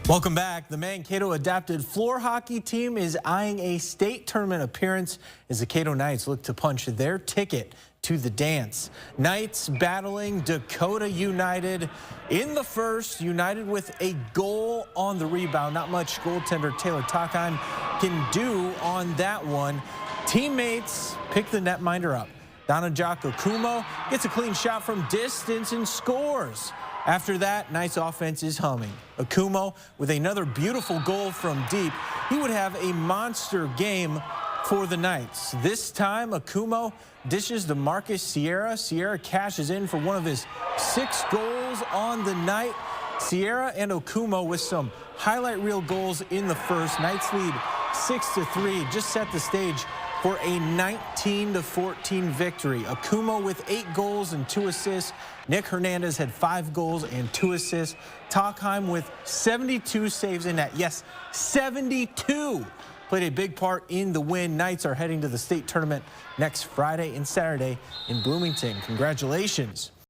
Welcome back. The Mankato adapted floor hockey team is eyeing a state tournament appearance as the Kato Knights look to punch their ticket to the dance. Knights battling Dakota United in the first. United with a goal on the rebound. Not much goaltender Taylor Takheim can do on that one. Teammates pick the netminder up. Donajako Kumo gets a clean shot from distance and scores. After that, Knights offense is humming. Akumo with another beautiful goal from deep. He would have a monster game for the Knights. This time, Akumo dishes to Marcus Sierra. Sierra cashes in for one of his 6 goals on the night. Sierra and Akumo with some highlight reel goals in the first. Knights lead 6-3, just set the stage for a 19-14 victory. Akumo with 8 goals and 2 assists. Nick Hernandez had 5 goals and 2 assists. Takheim with 72 saves in net. Yes, 72. Played a big part in the win. Knights are heading to the state tournament next Friday and Saturday in Bloomington. Congratulations.